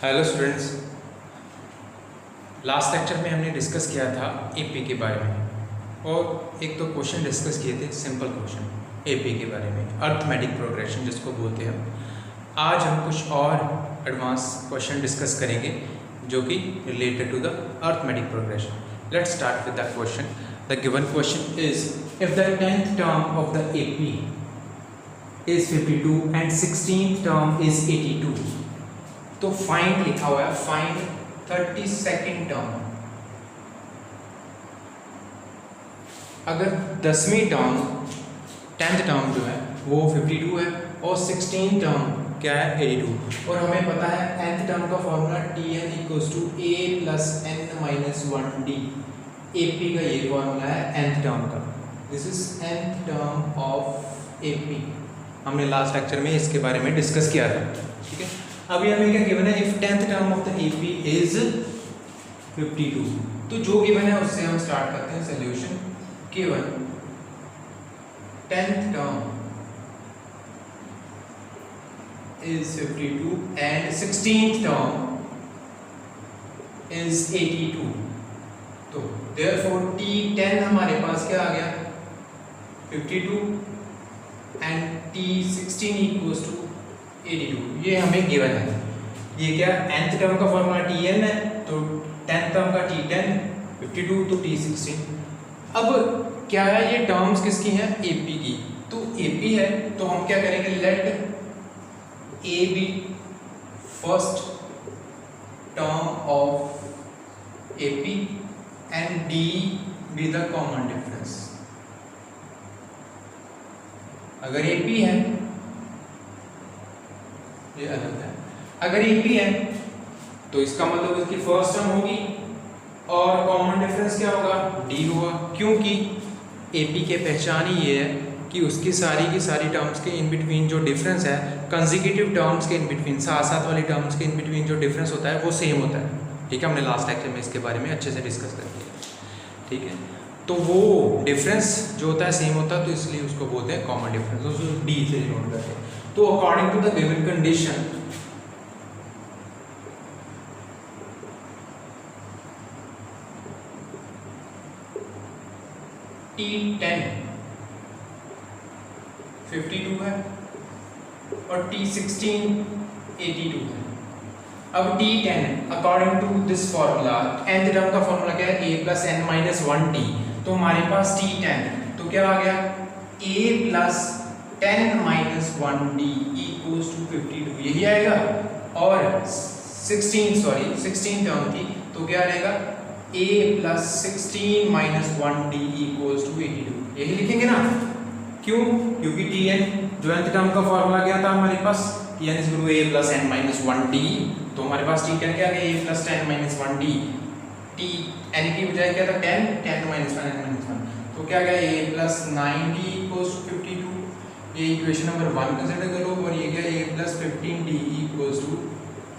Hello students, last lecture में हमने discuss किया था एपी के बारे में और एक तो क्वेश्चन डिस्कस किए थे, सिंपल क्वेश्चन एपी के बारे में, अर्थमेटिक प्रोग्रेशन जिसको बोलते हैं। आज हम कुछ और एडवांस क्वेश्चन डिस्कस करेंगे जो कि related to the arithmetic progression. Let's start with the question. The given question is if the 10th term of the AP is 52 and 16th term is 82, तो फाइंड लिखा हुआ है, फाइंड 32nd टर्म। अगर 10वीं term 10th term जो है वो 52 है और 16th टर्म क्या है 82, और हमें पता है nth टर्म का formula Tn equals to a plus n minus 1d। AP का ये फॉर्मूला है nth टर्म का। This is nth term of AP। हमने लास्ट लेक्चर में इसके बारे में डिस्कस किया था, ठीक है। अभी हमें क्या गिवन है, if 10th term of the AP is 52, तो जो गिवन है उससे हम स्टार्ट करते हैं solution. Given 10th term is 52 and 16th term is 82, तो देयरफॉर T10 हमारे पास क्या आ गया 52 एंड T16 इक्वल्स टू 82। ये हमें गिवन है। ये क्या nth टर्म का फॉर्मूला Tn है, तो 10th टर्म का T10, 52 तो T16। अब क्या है, ये टर्म्स किसकी हैं, AP की। तो AP है तो हम क्या करेंगे, let A be first term of AP and D be the common difference. अगर AP है, ये अलग है, अगर AP है तो इसका मतलब इसकी फर्स्ट टर्म होगी और कॉमन डिफरेंस क्या होगा, D होगा, क्योंकि AP के पहचान ही ये है कि उसकी सारी की सारी टर्म्स के इन बिटवीन जो डिफरेंस है, कंसेक्यूटिव टर्म्स के इन बिटवीन, साथ साथ वाली टर्म्स के इन बिटवीन जो डिफरेंस होता है वो सेम होता है, ठीक है। हमने लास्ट लेक्चर में इसके बारे में अच्छे से डिस्कस कर लिया, ठीक है। तो वो डिफरेंस जो होता है सेम होता है, तो इसलिए उसको बोलते हैं कॉमन डिफरेंस, उसको D से डिनोट करते हैं। तो according to the given condition T10 52 है और T16 82 है। अब T10 according to this formula, nth term का फॉर्मूला क्या है, a plus n minus 1d, तो हमारे पास T10 तो क्या आ गया, a plus 10 minus 1d equals to 52, यही आएगा। और 16 टर्म थी तो क्या रहेगा, a plus 16 minus 1d equals to 82, यही लिखेंगे ना। क्यों, क्योंकि Tn जो nth टर्म का फॉर्मूला क्या था हमारे पास, Tn is equal to a plus n minus 1d, तो हमारे पास T10 क्या आ गया, a plus 10 minus 1d, Tn की बजाय क्या था 10 माइनस 1 n माइनस 1, तो क्या आ गया a plus 9d equals to 52। ये इक्वेशन नंबर 1 कंसीडर करो, और ये क्या, a plus 15d equals to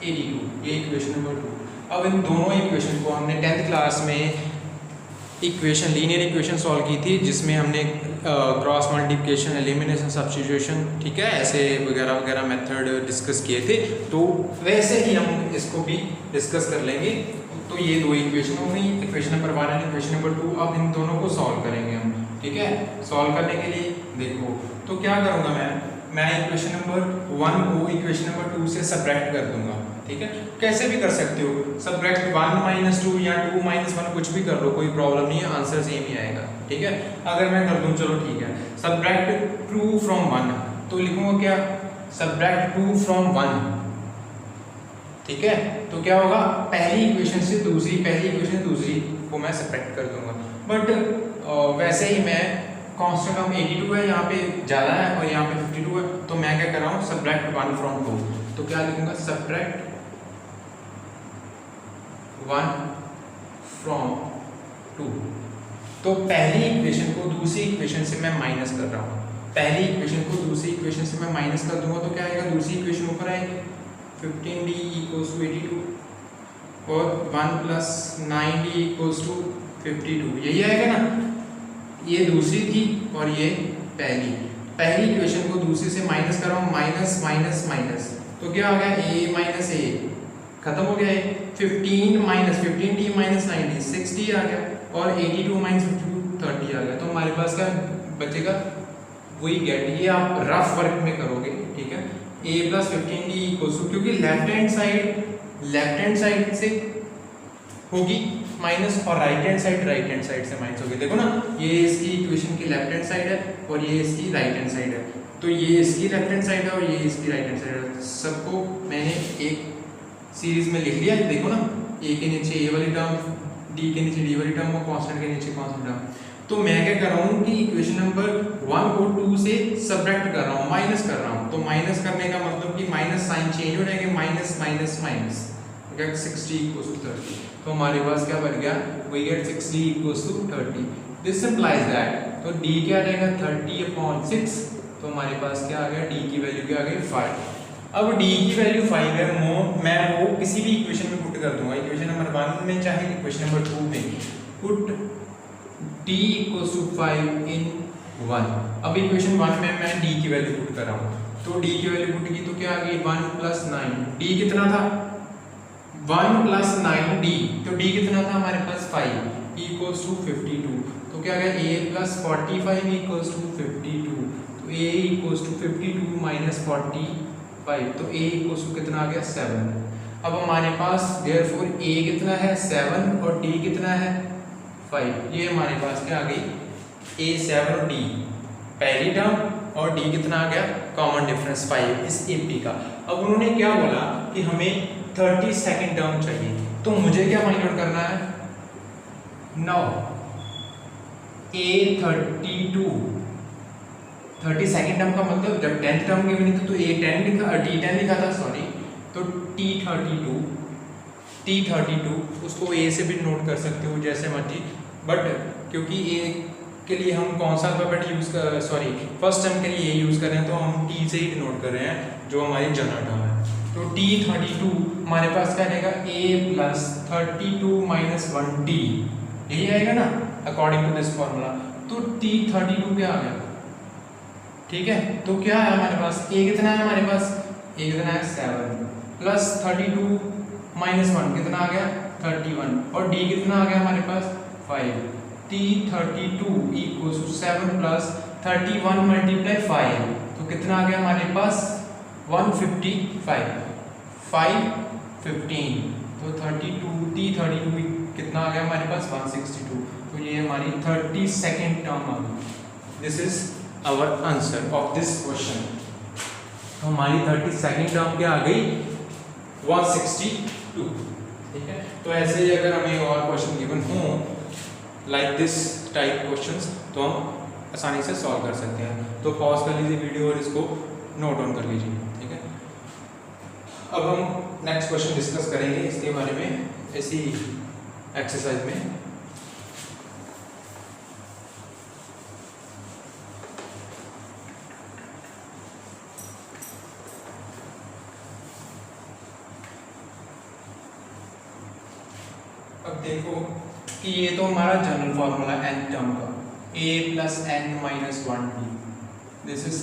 82, ये इक्वेशन नंबर 2। अब इन दोनों इक्वेशन को हमने 10th क्लास में इक्वेशन, लीनियर इक्वेशन सॉल्व की थी, जिसमें हमने क्रॉस मल्टीप्लिकेशन, एलिमिनेशन, सब्स्टिट्यूशन, ठीक है, ऐसे वगैरह वगैरह मेथड डिस्कस किए थे। तो वैसे ही हम इसको भी डिस्कस कर लेंगे। तो ये दो इक्वेशन हो गई, equation number 1 and equation number 2। अब इन दोनों को सॉल्व करेंगे हम, ठीक है। सॉल्व करने के लिए देखो, तो क्या करूँगा मैं इक्वेशन नंबर 1 को इक्वेशन नंबर 2 से सब्ट्रैक्ट कर दूंगा, ठीक है। कैसे भी कर सकते हो, सब्ट्रैक्ट 1 माइनस 2 या 2 माइनस 1, कुछ भी कर लो, कोई प्रॉब्लम नहीं है, आंसर सेम ही आएगा, ठीक है। अगर मैं कर दूं, चलो ठीक है, सब्ट्रैक्ट 2 फ्रॉम 1, तो लिखूंगा क्या, सब्ट्रैक्ट 2 फ्रॉम 1, ठीक है। तो क्या होगा, पहली इक्वेशन से दूसरी, पहली इक्वेशन से दूसरी को मैं सब्ट्रैक्ट कर दूंगा। बट वैसे ही मैं कांस्टेंट हम 82 है, यहाँ पे ज़्यादा है और यहाँ पे 52 है, तो मैं क्या कर रहा हूँ, सब्ट्रैक्ट 1 फ्रॉम 2, तो क्या लिखूंगा, सब्ट्रैक्ट 1 फ्रॉम 2। तो पहली इक्वेशन को दूसरी इक्वेशन से मैं माइनस कर रहा हूँ, पहली इक्वेशन को दूसरी इक्वेशन से मैं माइनस कर दूंगा, तो क्या आएगा, दूसरी इक्वेशन ऊपर आएगी, 15d इक्वल्स टू 82 और 1 प्लस 9d इक्वल्स टू 52, यही आएगा ना। ये दूसरी थी और ये पहली इक्वेशन को दूसरी से माइनस कर रहा हूँ, माइनस माइनस माइनस, तो क्या आ गया, a माइनस ए खत्म हो गया है। 15 माइनस 15t माइनस 90 60 आ गया, और 82 माइनस 52 30 आ गया। तो हमारे पास क्या बचेगा, वही गेट। ये आप रफ वर्क में करोगे, ठीक है। a plus 15t equals to, क्योंकि लेफ्ट हैंड साइड से होगी माइनस, और राइट हैंड साइड से माइनस होगी। देखो ना, ये इसकी इक्वेशन की लेफ्ट हैंड साइड है और ये इसकी राइट हैंड साइड है, तो ये इसकी लेफ्ट हैंड साइड है और ये इसकी राइट हैंड साइड है। सबको मैंने एक सीरीज में लिख लिया है। देखो ना, a के नीचे a वाली टर्म, d के नीचे d वाली टर्म और कांस्टेंट के नीचे कांस्टेंट टर्म। तो मैं क्या कर रहा हूँ कि इक्वेशन नंबर 1 को 2 से सब्ट्रैक्ट कर रहा हूँ, माइनस कर रहा हूँ। तो माइनस करने का मतलब कि माइनस साइन चेंज हो जाएंगे, minus minus minus, get 60 equals to 30। तो हमारे पास क्या बन गया, we get 60 equals to 30। This implies that, तो d क्या आ जाएगा 30/6। तो हमारे पास क्या आ गया, d की वैल्यू क्या आ गई 5। अब d की वैल्यू 5 है, मैं वो किसी भी इक्वेशन में पुट कर दूंगा, इक्वेशन नंबर 1 में चाहे इक्वेशन नंबर 2 में, पुट d इक्वल्स टू 5 इन 1। अब इक्वेशन 1 में मैं d की वैल्यू पुट कर रहा हूँ, तो d की वैल्यू पुट की तो क्या आ गई 1 + 9। d कितना था 1 + 9d, तो d कितना था हमारे पास 5 इक्वल्स टू 52। तो क्या आ गया a + 45 इक्वल्स टू 52। तो a इक्वल्स टू 52 माइनस 45, तो a इक्वल्स टू कितना आ गया 7। अब हमारे पास देयरफॉर a कितना है 7 और d कितना है 5। ये हमारे पास क्या आ गई a 7 और d पहली टर्म, और d कितना आ गया कॉमन डिफरेंस 5 इस AP का। अब उन्होंने क्या बोला कि हमें 32nd टर्म चाहिए, तो मुझे क्या फाइंड आउट करना है, नाउ a32 32nd टर्म का मतलब जब 10th टर्म गिवन थी तो a10 लिखा, d10 लिखा था सॉरी, तो t32 उसको a से भी नोट कर सकते हो जैसे मर्जी, बट क्योंकि a के लिए हम कौन सा अल्फाबेट यूज कर, सॉरी फर्स्ट टर्म के लिए a यूज कर रहे हैं, तो हम t से ही डिनोट कर रहे हैं जो हमारी जनरल टर्म है। तो t32 हमारे पास क्या रहेगा a + 32 - 1d, यही आएगा ना अकॉर्डिंग टू दिस फॉर्मूला। तो t32 क्या आ गया, ठीक है। तो क्या है हमारे पास a कितना है, हमारे पास a कितना है 7 प्लस 32 माइनस 1 कितना आ गया 31, और d कितना आ गया हमारे पास 5। t32 equals to 7 plus 31 multiply 5, तो कितना आ गया हमारे पास 155 5 15, तो 32 t32 कितना आ गया हमारे पास 162। तो ये हमारी 32nd टर्म आ गई। This is our answer of this question. तो हमारी 32nd टर्म क्या आ गई 162, ठीक है। तो ऐसे ही अगर हमें और क्वेश्चन गिवन हो लाइक दिस टाइप क्वेश्चंस, तो हम आसानी से सॉल्व कर सकते हैं। तो पॉज कर लीजिए वीडियो और इसको नोट डाउन कर लीजिए, ठीक है। अब हम नेक्स्ट क्वेश्चन डिस्कस करेंगे इसके बारे में इसी एक्सरसाइज में। अब देखो कि ये तो हमारा जनरल फॉर्मूला n टर्म का a + n - 1d, this is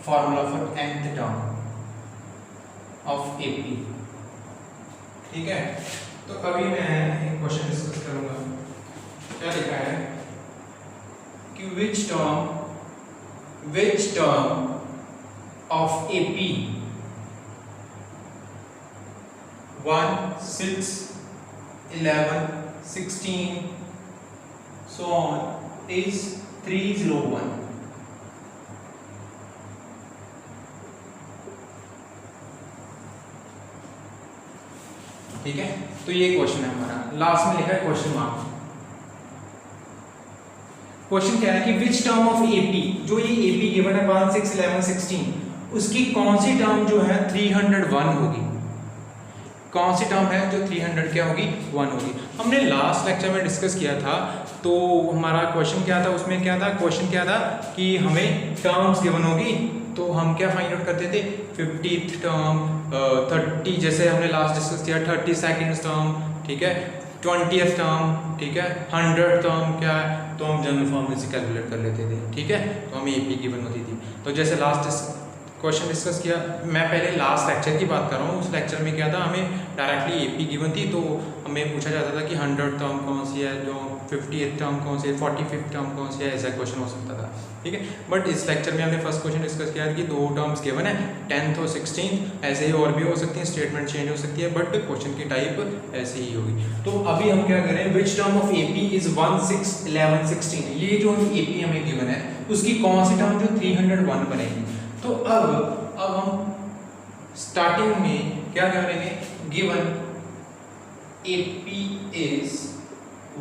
formula for nth term of AP, ठीक है। तो अभी मैं एक क्वेश्चन डिस्कस करूंगा। क्या लिखा है कि which term of AP 1 6 11 16 so on is 301। ठीक है, तो ये क्वेश्चन है हमारा। लास्ट में लिखा है क्वेश्चन मार्क। क्वेश्चन क्या है कि विच टर्म ऑफ AP, जो ये AP गिवन है 1 6 11 16, उसकी कौन सी टर्म जो है 301 होगी, कौन सी टर्म है जो 300 क्या होगी 1 होगी। हमने लास्ट लेक्चर में डिस्कस किया था, तो हमारा क्वेश्चन क्या था, उसमें क्या था, क्वेश्चन क्या था कि हमें टर्म्स गिवन होगी, तो हम क्या फाइंड आउट करते थे 50th टर्म 30, जैसे हमने लास्ट डिस्कस किया 32nd टर्म, ठीक है, 20th टर्म, ठीक है, 100th टर्म क्या है, तो हम जनरल फॉर्मूले से कैलकुलेट कर लेते थे, ठीक है। तो हमें AP गिवन होती थी। तो जैसे लास्ट क्वेश्चन डिस्कस किया। मैं पहले लास्ट लेक्चर की बात कर रहा हूँ, उस लेक्चर में क्या था, हमें डायरेक्टली एपी गिवन थी, तो हमें पूछा जाता था कि 100 टर्म कौन सी है, जो 58 टर्म कौन सी है, 45 टर्म कौन सी है, ऐसा क्वेश्चन हो सकता था, ठीक है। बट इस लेक्चर में हमने फर्स्ट क्वेश्चन डिस्कस किया कि 2 टर्म्स गिवन है, 10th और 16th, ऐसे ही और भी हो सकती हैं, स्टेटमेंट चेंज हो सकती है, बट क्वेश्चन की टाइप ऐसे ही होगी। तो अभी हम क्या करें, which term of AP is 1, 6, 11, 16, ये जो एपी हमें गिवन है उसकी कौन सी टर्म जो 301 बनेगी। तो अब हम स्टार्टिंग में क्या करेंगे, given AP is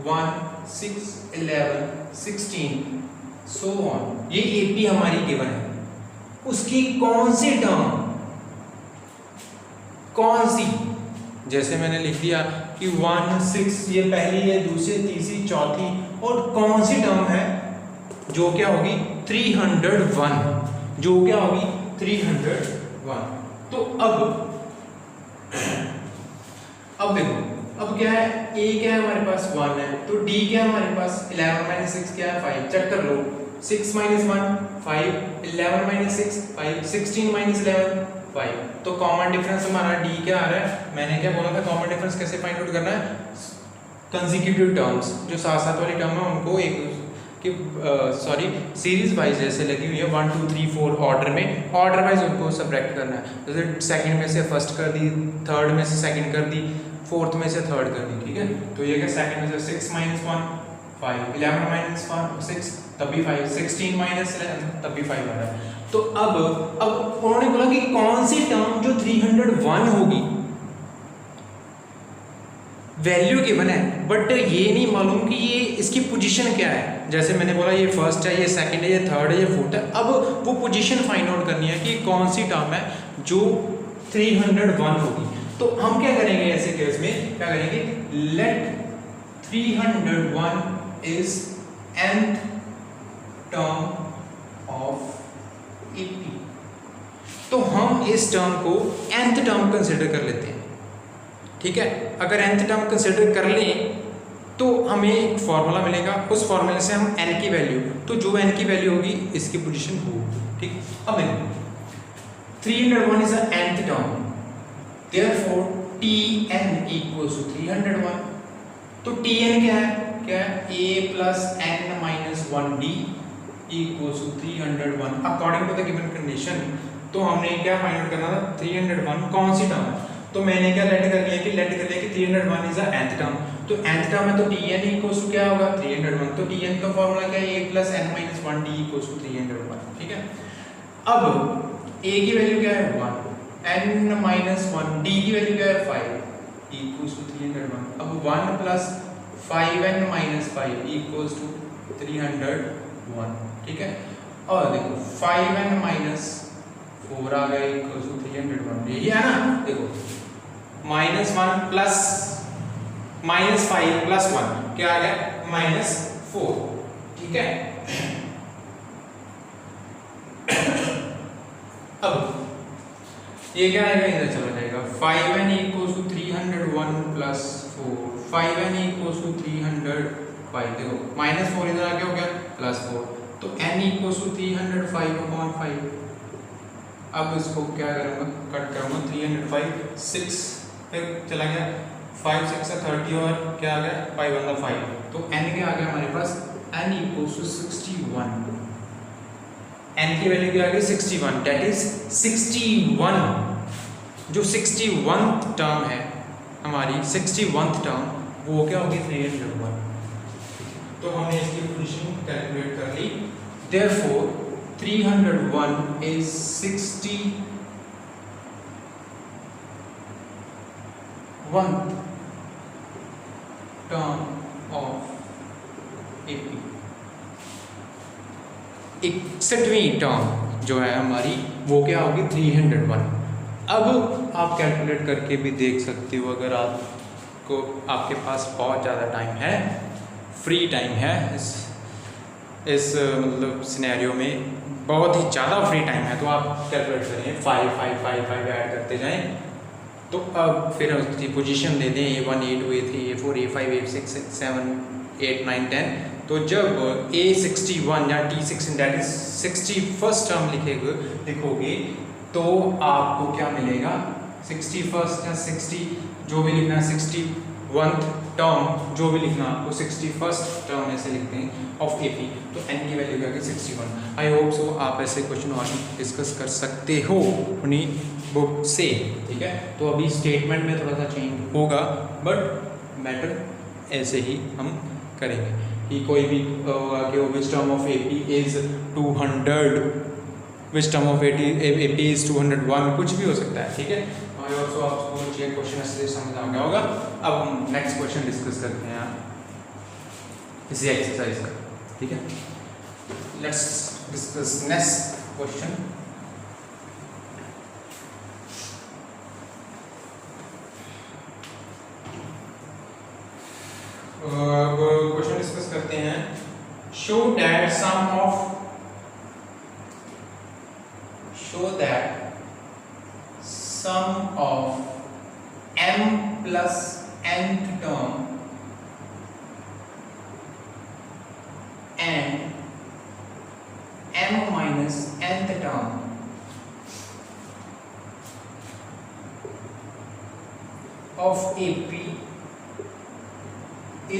1, 6, 11, 16 so on, ये एपी हमारी गिवन है, उसकी कौन सी टर्म, कौन सी, जैसे मैंने लिख दिया कि 1, 6 ये पहली है, दूसरी, तीसरी, चौथी, और कौन सी टर्म है जो क्या होगी 301, जो क्या होगी 301। तो अब देखो, अब क्या है, a क्या है हमारे पास 1 है, तो d क्या है हमारे पास 11 माइनस 6 क्या है 5, चेक कर लो, 6 माइनस 1 5, 11 माइनस 6 5, 16 माइनस 11 5, तो कॉमन डिफरेंस हमारा d क्या आ रहा है, मैंने क्या बोला था कॉमन डिफरेंस कैसे फाइंड आउट करना है, कंसेक्यूटिव टर्म्स जो साथ साथ वाली टर्म है उनको एक कि सीरीज वाइज जैसे लगी हुई है 1 2 3 4 ऑर्डर में, ऑर्डर वाइज उनको सब्ट्रैक्ट करना है, जैसे सेकंड में से फर्स्ट कर दी, थर्ड में से सेकंड कर दी, फोर्थ में से थर्ड कर दी, ठीक है। तो ये क्या सेकंड में से 6 माइनस 1 5, 11 माइनस 6 तब भी 5, 16 माइनस 11 तब भी 5 आ रहा है। तो अब उन्होंने बोला कि कौन सी टर्म जो 301 होगी, वैल्यू गिवन है, बट ये नहीं मालूम कि ये इसकी पोजीशन क्या है, जैसे मैंने बोला ये फर्स्ट है, ये सेकंड है, ये थर्ड है, ये फोर्थ है, अब वो पोजीशन फाइंड आउट करनी है कि कौन सी टर्म है जो 301 होगी। तो हम क्या करेंगे ऐसे केस में, क्या करेंगे, let 301 is nth term of AP, तो हम इस टर्म को nth टर्म कंसिडर कर लेते हैं, ठीक है। अगर nth टर्म कंसिडर कर लें तो हमें एक फॉर्मूला मिलेगा, उस फॉर्मूले से हम n की वैल्यू, तो जो n की वैल्यू होगी इसकी पोजीशन होगी, ठीक। अब 301 is the nth term, therefore tn equals to 301, तो tn क्या है a plus n minus 1d equals to 301 according to the given condition. तो हमने क्या फाइंड आउट करना था, 301 कौन सी टर्म है, तो मैंने क्या लेट कर लिया कि 301 इज द nth टर्म, तो nth टर्म है तो tn इक्वल्स टू क्या होगा 301, तो tn का फार्मूला क्या है, a plus n minus 1d equals to 301, ठीक है। अब a की वैल्यू क्या है 1, n minus 1, d की वैल्यू क्या है 5 इक्वल्स टू 301, अब 1 plus 5n minus 5 equals to 301, ठीक है। और देखो 5n minus 4 आ गया इक्वल्स टू 301, यही है ना, देखो -1 प्लस -5 प्लस 1 क्या आ गया -4, ठीक है। अब ये क्या आएगा, इधर चला जाएगा, 5n equals to 301 plus 4, 5n equals to 305, देखो -4 इधर आ गया, हो गया +4, तो n इक्वल्स टू 305/5, अब इसको क्या करूँगा, कट करूँगा, 305 6 पे चला गया, 5 6 30 और क्या आ गया 5 1 5, तो n क्या आ गया हमारे पास, n इक्वल्स टू 61, n की वैल्यू क्या आ गई 61, दैट इज 61, जो 61th टर्म है हमारी 61th टर्म, वो क्या होगी 301, तो हमने इसकी पोजीशन कैलकुलेट कर ली, therefore 301 is 61th term of AP, 61वीं टर्म जो है हमारी वो क्या होगी 301। अब आप कैलकुलेट करके भी देख सकते हो, अगर आपको आपके पास बहुत ज़्यादा टाइम है, फ्री टाइम है, इस मतलब सिनेरियो में बहुत ही ज़्यादा फ्री टाइम है, तो आप कैलकुलेट करें 5 5 5 5 ऐड करते जाएं, तो अब फिर उसकी पोजीशन दे दें A1 A2 A3 A4 A5 A6 7 8 9 10, तो जब A61 या T16 that is 61st term लिखोगे तो आपको क्या मिलेगा 61st या 60 जो भी लिखना है 61th टर्म जो भी लिखना आपको 61st टर्म ऐसे लिखते हैं ऑफ एपी, तो एन की वैल्यू क्या है 61। आई होप सो आप ऐसे क्वेश्चन आगे डिस्कस कर सकते हो अपनी बुक से, ठीक है। तो अभी स्टेटमेंट में थोड़ा सा चेंज होगा बट मैटर ऐसे ही हम करेंगे कि कोई भी which term of AP is 200, which term of AP is 201, कुछ भी हो सकता है, ठीक है। आई होप सो आपको ये क्वेश्चन अच्छे से समझ आ गया होगा। अब हम नेक्स्ट क्वेश्चन डिस्कस करते हैं इसी एक्सरसाइज का, ठीक है। Let's discuss next question. Question discuss करते हैं। Show that sum of m plus nth term and m minus nth term of AP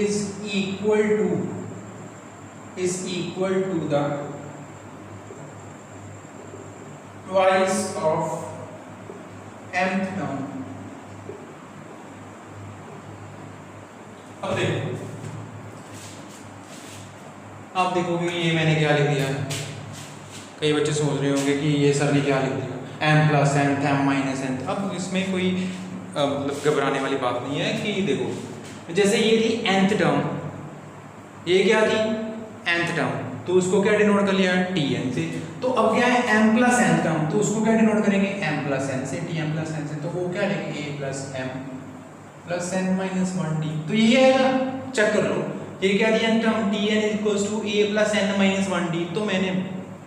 is equal to the twice of mth term। अब देखो, आप देखोगे ये मैंने क्या लिख दिया है। कई बच्चे सोच रहे होंगे कि ये सर ने क्या लिख दिया, m plus nth m minus nth। अब इसमें कोई मतलब घबराने वाली बात नहीं है कि देखो जैसे ये थी nth टर्म, ये क्या थी nth टर्म, तो उसको क्या डिनोट कर लिया tn से। तो अब क्या है m प्लस n टर्म, तो उसको क्या डिनोट करेंगे m प्लस n से, tm प्लस n से। तो वो क्या लिखेंगे a plus m plus n minus 1t। तो यही आएगा, चेक कर लो ये क्या दिया term tn equals to a plus n minus 1t। तो मैंने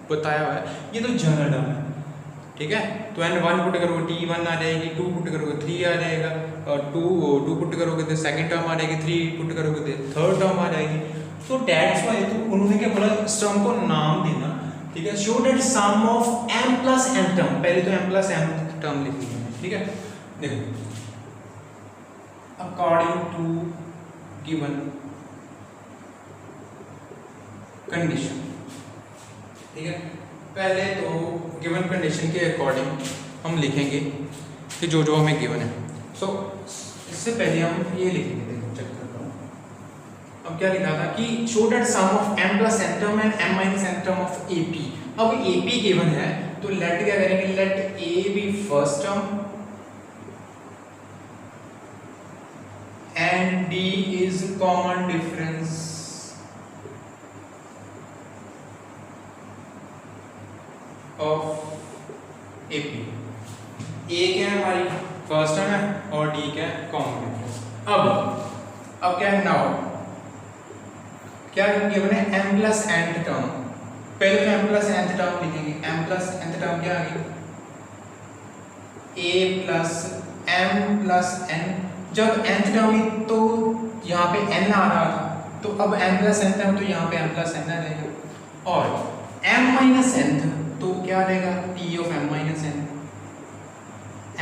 बताया हुआ है ये तो जनरल टर्म है, ठीक है। तो n1 पुट करोगे t1 आ जाएगी, 2 पुट करोगे 3 आ जाएगा, और 2 पुट करोगे तो सेकंड टर्म आ जाएगी, 3 पुट करोगे तो थर्ड टर्म आ जाएगी। तो दैट्स व्हाई तो उन्होंने क्या बोला इस टर्म को नाम देना, ठीक है। Show that sum of m plus n term, पहले तो m प्लस m टर्म लिख ली है, ठीक है। देखो अकॉर्डिंग टू गिवन कंडीशन, ठीक है। पहले तो गिवन कंडीशन के अकॉर्डिंग हम लिखेंगे कि जो जो हमें गिवन है। सो इससे पहले हम ये लिखेंगे, देखो चेक करता हूँ। अब क्या लिखा था कि show that sum of m plus n term and m minus n term of AP। अब AP गिवन है तो लेट क्या करेंगे, let a be first term and d is common difference of AP। a क्या है हमारी first term है और d क्या है कॉमन डिफरेंस। अब क्या है नाउ क्या गिवन है m प्लस nth टर्म। पहले तो m प्लस nth टर्म लिखेंगे, m प्लस nth टर्म क्या आ गई a plus m plus n। जब nth टर्म तो यहाँ पे n आ रहा था, तो अब m प्लस n टर्म तो यहाँ पे m प्लस n आ जाएगा, और m माइनस n तो क्या आ जाएगा t of m minus n,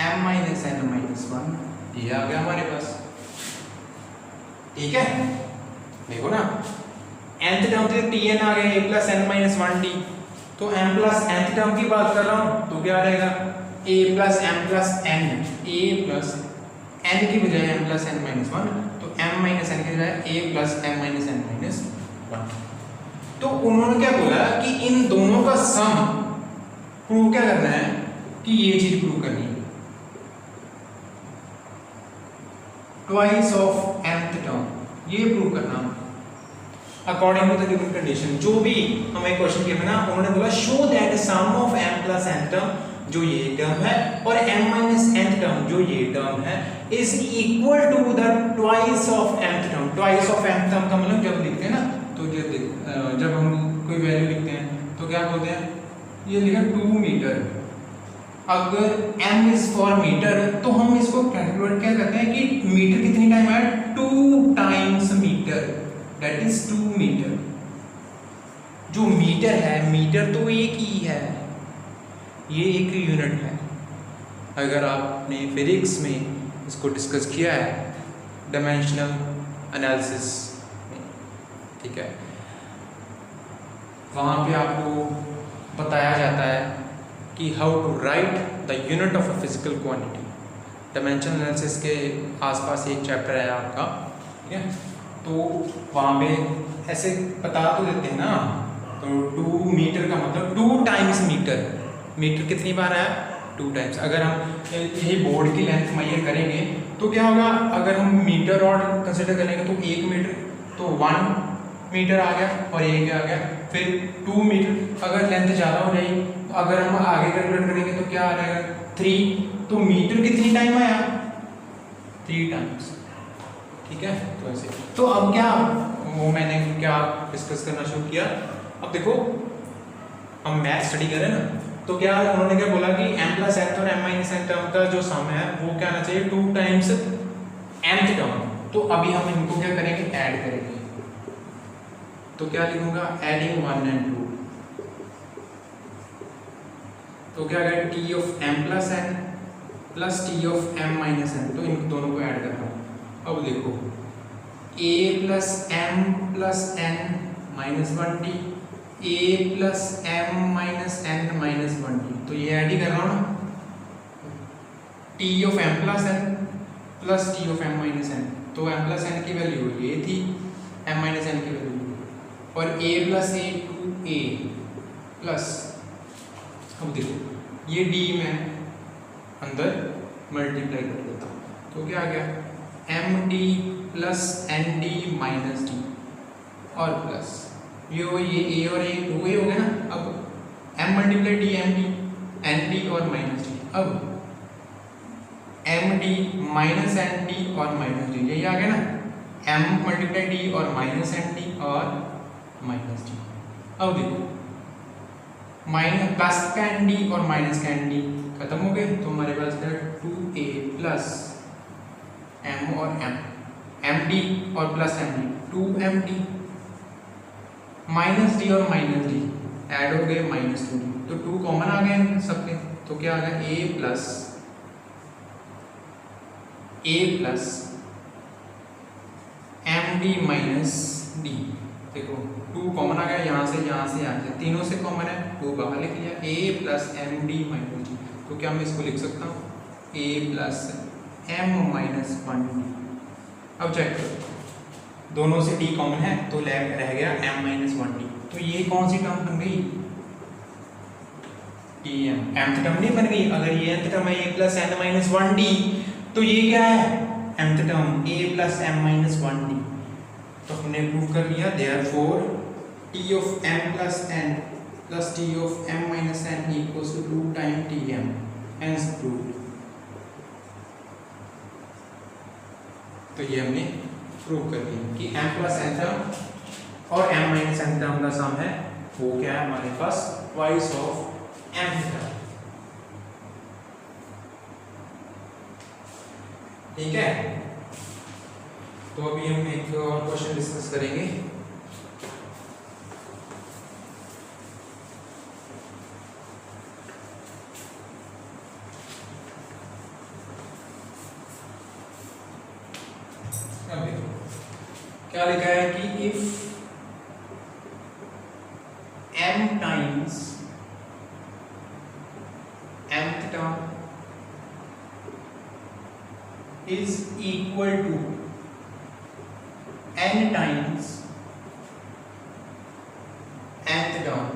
m minus n minus 1, ये आ गया हमारे पास, ठीक है। देखो ना nth टर्म तो tn आ गया a plus n minus 1t। तो m प्लस nth टर्म की बात कर रहा हूँ तो क्या आ जाएगा a plus m plus n, a plus n की बजाय m प्लस n माइनस 1, तो m माइनस n की बजाय a plus m minus n minus 1। तो उन्होंने क्या बोला कि इन दोनों का सम प्रूव क्या करना है कि ये चीज प्रूव करनी है, ट्वाइस ऑफ nth टर्म, ये प्रूव करना according to the given condition. जो भी हमें क्वेश्चन गिवन है उन्होंने बोला show that sum of m plus n term जो ये टर्म है और m माइनस n टर्म जो ये टर्म है is equal to the twice of nth term. Twice of nth term का मतलब जब लिखते हैं ना तो जब हम कोई वैल्यू लिखते हैं तो क्या बोलते हैं, ये लिखा 2 मीटर। अगर m इज फॉर मीटर तो हम इसको कैलकुलेट क्या करते हैं कि मीटर कितनी टाइम है, 2 times meter, that is 2 meter. जो मीटर है, मीटर तो एक ही है, ये एक यूनिट है, अगर आपने फिजिक्स में इसको डिस्कस किया है डायमेंशनल एनालिसिस में, ठीक है, वहाँ पे आपको बताया जाता है कि how to write the unit of a physical quantity. Dimensional analysis के आसपास एक चैप्टर है आपका, ठीक है, तो वहाँ पे ऐसे बता तो देते हैं ना, तो 2 मीटर का मतलब 2 टाइम्स मीटर, मीटर कितनी बार आया 2 टाइम्स। अगर हम यही बोर्ड की लेंथ मेजर करेंगे तो क्या होगा, अगर हम मीटर रॉड कंसिडर करेंगे तो 1 मीटर तो 1 मीटर आ गया और ये क्या आ गया फिर 2 मीटर। अगर लेंथ ज़्यादा हो जाएगी तो अगर हम आगे कैलकुलेट करेंगे तो क्या आ जाएगा 3, तो मीटर कितनी टाइम आया 3 टाइम्स, ठीक है। तो ऐसे तो अब क्या वो मैंने क्या डिस्कस करना शुरू किया। अब देखो हम मैथ स्टडी करें ना, तो क्या उन्होंने क्या बोला कि m प्लस n और m माइनस n टर्म का जो सम है वो क्या आना चाहिए 2 टाइम्स nth टर्म। तो अभी हम इनको क्या करेंगे ऐड करेंगे, तो क्या लिखूंगा एडिंग 1 and 2, तो क्या आएगा t of m plus n plus t of m minus n, तो इन दोनों को ऐड कर रहा हूँ। अब देखो a plus m plus n minus 1t, a plus m minus n minus 1t, तो ये ऐड ही कर रहा हूँ ना, t of m plus n plus t of m minus n, तो m प्लस n की वैल्यू ये थी, m माइनस n की वैल्यू, और a plus a to a plus, अब देखो ये d में अंदर मल्टीप्लाई कर देता हूँ, तो क्या आ गया md plus nd minus d और प्लस ये a और a 2a हो गया ना। अब m multiply D M D N D और माइनस डी, अब M D minus N D और माइनस डी, यही आ गया ना m मल्टीप्लाई डी और माइनस एन डी और माइनस डी। अब देखो माइनस प्लस का एन डी और माइनस का एन डी खत्म हो गए, तो हमारे पास है 2a प्लस m और m डी और plus M D 2md minus D और माइनस डी ऐड हो गए माइनस 2d, तो 2 कॉमन आ गए सबके, तो क्या आ गया a plus M D minus D. देखो 2 कॉमन आ गया, यहाँ से आ गया, तीनों से कॉमन है 2 बाहर लिख लिया, a plus M D minus D, तो क्या मैं इसको लिख सकता हूँ a plus M minus 1d। अब चेक करो दोनों से d कॉमन है तो रह गया m माइनस 1d, तो ये कौन सी टर्म बन गई tm, mth टर्म नहीं बन गई। अगर ये nth टर्म है a plus n minus 1d, तो ये क्या है mth term a plus m minus 1d, तो हमने प्रूव कर लिया therefore t of m plus n plus t of m minus n equals to 2 time tm, hence proved. तो ये हमने प्रूव कर दिया कि m प्लस n टर्म और m माइनस n टर्म का सम है वो क्या है हमारे पास ट्वाइस ऑफ m टर्म, ठीक है। तो अभी हम एक और क्वेश्चन डिस्कस करेंगे। क्या लिखा है कि if m times mth term is equal to n times nth term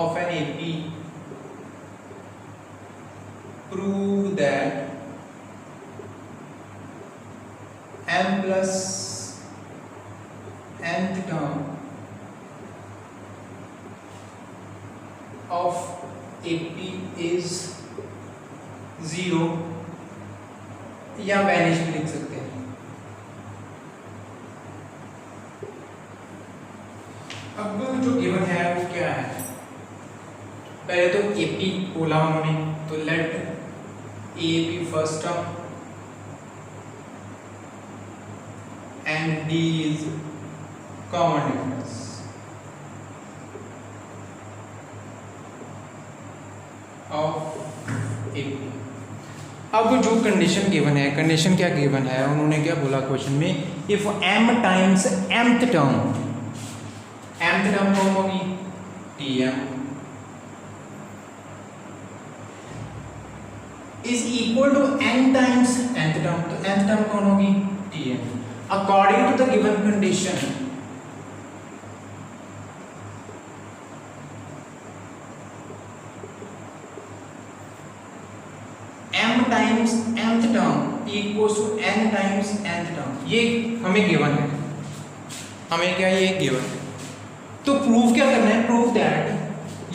of an AP, prove that m plus nth term of AP is 0 या वैनिश भी लिख सकते हैं। अब जो गिवन है वो क्या है, पहले तो AP बोला उन्होंने, तो let AP first term and D is common difference। अब जो कंडीशन गिवन है, कंडीशन क्या गिवन है, उन्होंने क्या बोला क्वेश्चन में, if m times mth term कौन होगी, tm is equal to n times nth term, तो nth टर्म कौन होगी, tm according to the given condition m times nth term equals to n times nth term, ये हमें given है, हमें क्या ये गिवन है। तो प्रूव क्या करना है, प्रूव दैट,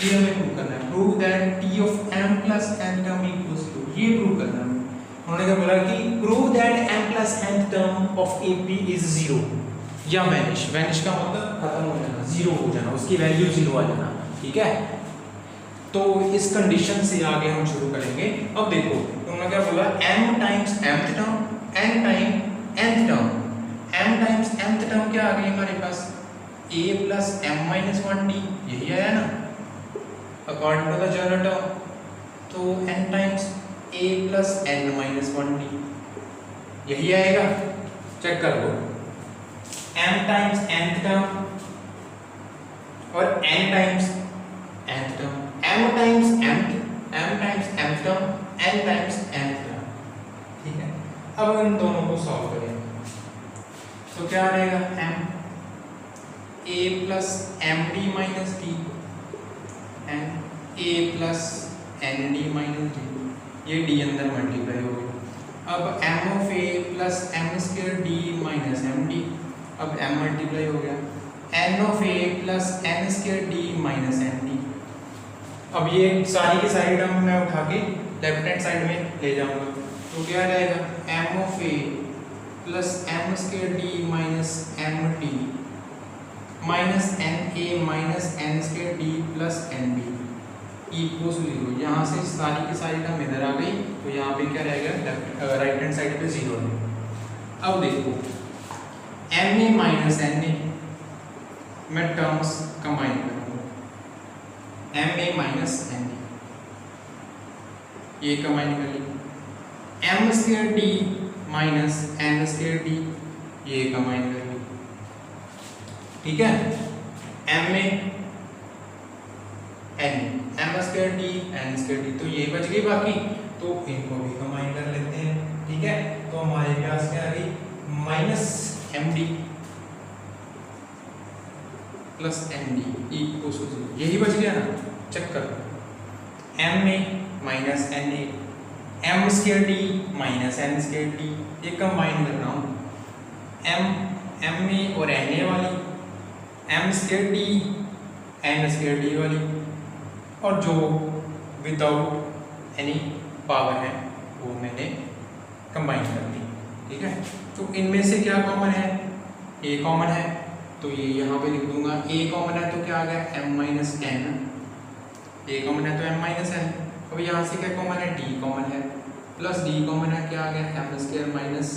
ये हमें प्रूव करना है, prove that t of m plus n term equals to, ये प्रूव करना है। उन्होंने क्या बोला कि prove that m plus n term of AP is 0 या वैनिश, वैनिश का मतलब खत्म हो जाना, 0 हो जाना, उसकी वैल्यू 0 आ जाना, ठीक है। तो इस कंडीशन से आगे हम शुरू करेंगे। अब देखो उन्होंने क्या बोला, m times mth term, n time nth term, m times mth term क्या आ गई हमारे पास, a plus m minus 1d, यही आया ना according to the general term. तो n times a plus n minus 1d, यही आएगा, चेक कर लो, m टाइम्स nth टर्म और n times nth term, m times mth, m times mth term, n times nth term, ठीक है। अब इन दोनों को सॉल्व करें तो क्या रहेगा, m a plus md minus d and a plus nd minus d, ये d अंदर मल्टीप्लाई हो गया। अब m of a plus m square d minus md, अब m मल्टीप्लाई हो गया, n of a plus n square d minus nd। अब ये सारी की सारी टर्म मैं उठा के लेफ्ट हैंड साइड में ले जाऊंगा, तो क्या रहेगा, m of a plus m square d minus md minus n a minus n square d plus nb equals to 0। यहाँ से सारी की सारी टर्म इधर आ गई, तो यहाँ पे क्या रहेगा, लेफ्ट राइट हैंड साइड पे 0 है। अब देखो ma माइनस na मैं टर्म्स कंबाइन करूँगा, ma माइनस na ये कंबाइन कर ली, m square d minus n square d ये कंबाइन कर ली, ठीक है। ma n m square d n square d, तो ये बच गई बाकी, तो इनको भी कंबाइन कर लेते हैं, ठीक है। तो हमारे पास क्या आ गई, minus md plus nd equals to 0, यही बच गया ना, चेक करो, ma minus na, m square d minus n square d, ये कंबाइन कर रहा हूँ, ma और na वाली, m square d n square d वाली, और जो विदाउट एनी पावर है वो मैंने कंबाइन कर दी, ठीक है। तो इनमें से क्या कॉमन है, a कॉमन है, तो ये यहाँ पे लिख दूंगा, a कॉमन है तो क्या आ गया, m minus n, a common है तो m माइनस n। अब यहाँ से क्या कॉमन है, d कॉमन है, प्लस d कॉमन है, क्या आ गया, m square minus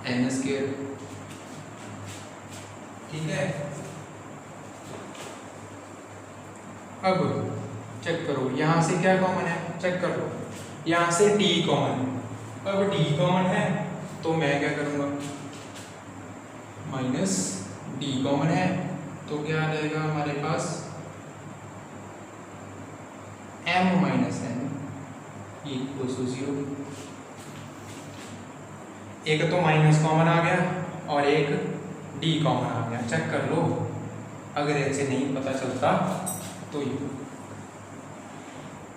n square, ठीक है। अब चेक करो यहाँ से क्या कॉमन है, चेक करो यहाँ से d कॉमन है, अब d कॉमन है तो मैं क्या करूँगा, माइनस d कॉमन है तो क्या आ जाएगा हमारे पास, m minus n equals to 0। एक तो माइनस कॉमन आ गया और एक d कॉमन आ गया, चेक कर लो, अगर ऐसे नहीं पता चलता तो ये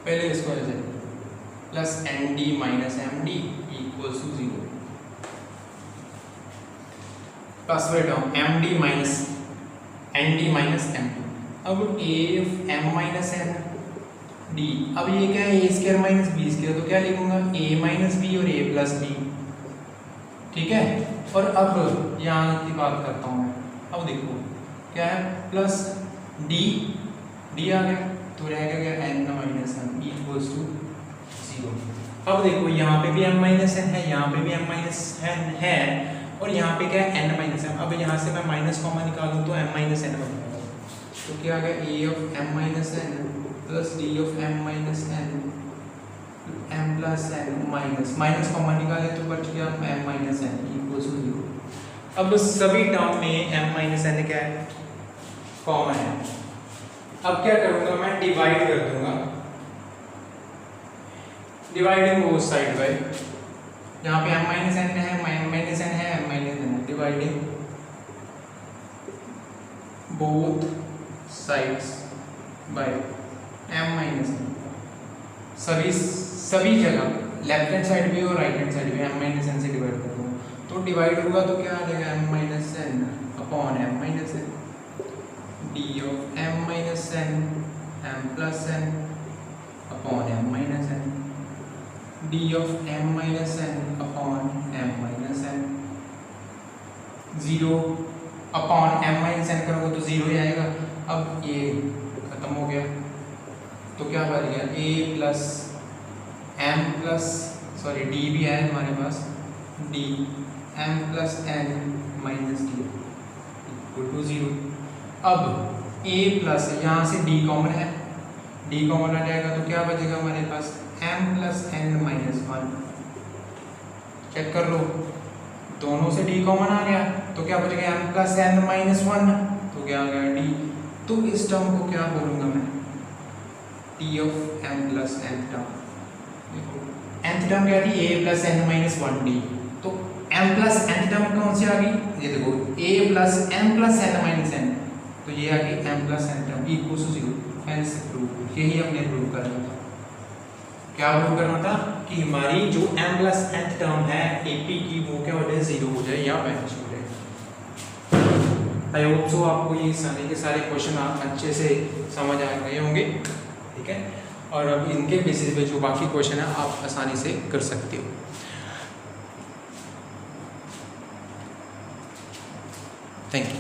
पहले इसको ऐसे plus N D minus M D equals to 0, plus wait of M D minus N D minus M D. अब A of M minus N D, अब ये क्या है, A square minus B square, तो क्या लिखूंगा, ए माइनस बी और ए plus D, ठीक है। और अब यहाँ की बात करता हूँ मैं, अब देखो क्या है, प्लस डी, डी आ गया तो रहेगा क्या, N minus M equals to 0। अब देखो यहाँ पे भी m माइनस एन है, यहाँ पे भी m माइनस एन है, और यहाँ पे क्या है, n माइनस एम। अब यहाँ से मैं माइनस कॉमन निकालूँ तो m माइनस एन बन जाएगा, तो क्या आ गया, a of m minus N plus d of m minus N M plus N minus minus common निकाले तो बच गया M minus N equals to 0। अब सभी टर्म में एम माइनस एन क्या है, कॉमन है। अब क्या करूंगा मैं, डिवाइड कर दूंगा, डिवाइडिंग बोथ साइड बाय, यहाँ पे एम माइनस एन है, एम माइनस एन है, एम माइनस एन है, dividing both sides by M minus N. सभी जगह लेफ्ट हैंड साइड भी और राइट हैंड साइड भी एम माइनस एन से डिवाइड कर दूंगा, तो डिवाइड होगा तो क्या आ जाएगा, M minus N upon M minus N, D of M minus N M plus N upon M minus N, D of M minus N upon M minus N, 0 upon M minus N करोगे तो 0 ही आएगा। अब ये खत्म हो गया तो क्या बच गया, a plus m plus sorry d भी है हमारे पास, d m plus N minus d equal to 0। अब ए प्लस यहाँ से डी कॉमन है, डी कॉमन आ जाएगा तो क्या बचेगा हमारे पास, m plus N minus 1। Check कर लो, दोनों से डी कॉमन आ गया तो क्या बचेगा, एम प्लस एन माइनस 1, तो क्या आ गया डी। तो इस टर्म को क्या बोलूँगा मैं, T of M plus N term. देखो nth टर्म क्या थी, a plus N minus 1d, तो m प्लस n टर्म कौन सी आ गई, ये देखो a plus m plus N minus N, तो ये आ गई m plus n term equal to 0। Hence prove, यही हमने प्रूव करना था। क्या प्रूव करना था कि हमारी जो m प्लस nth टर्म है ap की वो क्या हो जाए, 0 हो जाए या वैनिश हो जाए। आई होप सो आपको ये सारे के सारे क्वेश्चन अच्छे से समझ आ गए होंगे, ठीक है। और अब इनके बेसिस पे जो बाकी क्वेश्चन है आप आसानी से कर सकते हो। Thank you.